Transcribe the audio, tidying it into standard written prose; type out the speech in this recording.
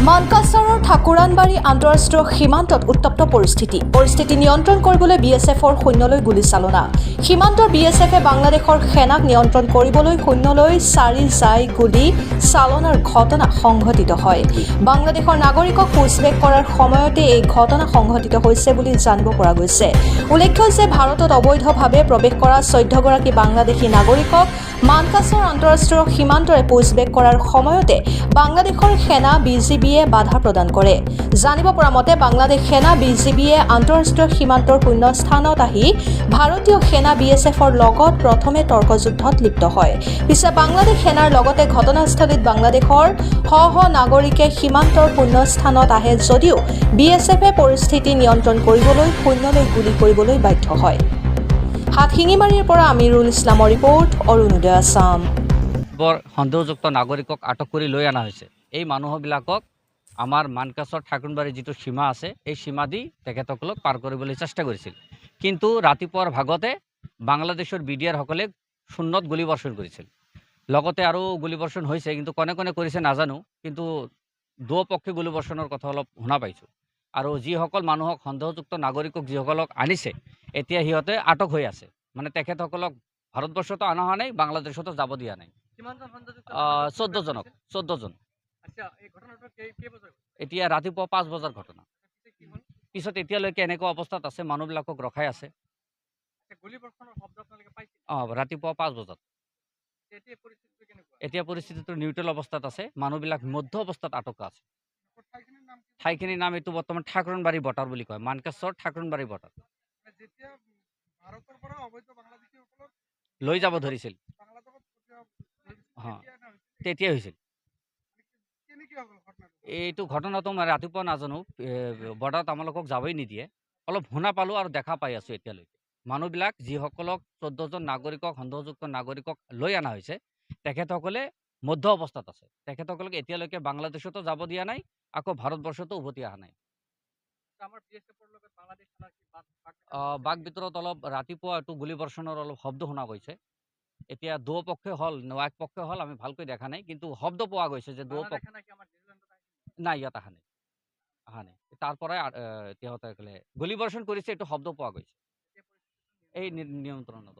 মানকাছাৰৰ ঠাকুৰানবাৰী আন্তঃৰাষ্ট্ৰীয় সীমান্তত উত্তপ্ত পৰিস্থিতি নিয়ন্ত্ৰণ কৰিবলৈ বিএছএফৰ সৈন্যলৈ গুলীচালনা। সীমান্তৰ বিএছএফে বাংলাদেশৰ সেনাক নিয়ন্ত্ৰণ কৰিবলৈ সৈন্যলৈ চাৰি যায় গুলী চালনাৰ ঘটনা সংঘটিত হয়। বাংলাদেশৰ নাগৰিকক পুছবেক কৰাৰ সময়তে এই ঘটনা সংঘটিত হৈছে বুলি জানিব পৰা গৈছে। উল্লেখ্য যে ভাৰতত অবৈধভাৱে প্ৰৱেশ কৰা 14গৰাকী বাংলাদেশী নাগৰিকক মানকাছৰ আন্তঃৰাষ্ট্ৰীয় সীমান্তৰে পুছবেক কৰাৰ সময়তে বাংলাদেশৰ সেনা বিজিবিয়ে বাধা প্ৰদান কৰে। জানিব পৰা মতে বাংলাদেশ সেনা বিজিবিয়ে আন্তঃৰাষ্ট্ৰীয় সীমান্তৰ শূন্যস্থানত আহি ভাৰতীয় সেনা বিএছএফৰ লগত প্ৰথমে তৰ্কযুদ্ধত লিপ্ত হয়। পিছে বাংলাদেশ সেনাৰ লগতে ঘটনাস্থলীত বাংলাদেশৰ শ নাগৰিকে সীমান্তৰ শূন্যস্থানত আহে যদিও বিএছএফে পৰিস্থিতি নিয়ন্ত্ৰণ কৰিবলৈ সৈন্যলৈ গুলী কৰিবলৈ বাধ্য হয়। হাতশিঙিমাৰীৰ পৰা আমিৰুল ইছলামৰ ৰিপৰ্ট, অৰুণোদয় আছাম। বৰ সন্দেহযুক্ত নাগৰিকক আটক কৰি লৈ অনা হৈছে। এই মানুহবিলাকক আমাৰ মানকাছৰ ঠাকুৰবাৰী যিটো সীমা আছে এই সীমা দি তেখেতসকলক পাৰ কৰিবলৈ চেষ্টা কৰিছিল। কিন্তু ৰাতিপুৱাৰ ভাগতে বাংলাদেশৰ বিডিআৰসকলে শূন্যত গুলীবৰ্ষণ কৰিছিল। লগতে আৰু গুলীবৰ্ষণ হৈছে, কিন্তু কোনে কোনে কৰিছে নাজানো, কিন্তু দুয়োপক্ষে গুলীবৰ্ষণৰ কথা অলপ শুনা পাইছোঁ। আৰু যিসকল মানুহক সন্দেহযুক্ত নাগৰিকক যিসকলক আনিছে এতিয়া সিহঁতে আটক হৈ আছে। মানে তেখেতসকলক ভাৰতবৰ্ষতো অনা হোৱা নাই, বাংলাদেশতো যাব দিয়া নাই। 14জন। এতিয়া ৰাতিপুৱা 5 বজাৰ ঘটনা। পিছত এতিয়ালৈকে এনেকুৱা অৱস্থাত আছে, মানুহবিলাকক ৰখাই আছে। ৰাতিপুৱা 5 বজাত। এতিয়া পৰিস্থিতিটো নিউট্ৰেল অৱস্থাত আছে, মানুহবিলাক মধ্য অৱস্থাত আটক আছে। ঠাইখিনিৰ নাম এইটো বৰ্তমান ঠাকুৰবাৰী বটাৰ বুলি কয়, মানকাছৰ ঠাকুৰবাৰী বটাৰ। লৈ যাব ধৰিছিল, তেতিয়া হৈছিল। এইটো ঘটনাটো মই ৰাতিপুৱা নাজানো, বৰ্ডাৰত আমালোকক যাবই নিদিয়ে। অলপ শুনা পালোঁ আৰু দেখা পাই আছোঁ এতিয়ালৈকে। মানুহবিলাক যিসকলক 14জন নাগৰিকক সন্দেহযুক্ত নাগৰিকক লৈ অনা হৈছে তেখেতসকলে মধ্য অৱস্থাত আছে। তেখেতসকলক এতিয়ালৈকে বাংলাদেশতো যাব দিয়া নাই, আকৌ ভাৰতবৰ্ষতো উভতি অহা নাই। বাক ভিতৰত অলপ ৰাতিপুৱা এইটো গুলীবৰ্ষণৰ অলপ শব্দ শুনা গৈছে। এতিয়া দুয়োপক্ষে হ'ল, এক পক্ষে হ'ল, আমি ভালকৈ দেখা নাই, কিন্তু শব্দ পোৱা গৈছে যে দুয়োপক্ষ নাই, ইয়াত অহা নাই। তাৰ পৰাই সিহঁতে গুলীবৰ্ষণ কৰিছে, এইটো শব্দ পোৱা গৈছে। এই নিয়ন্ত্ৰণত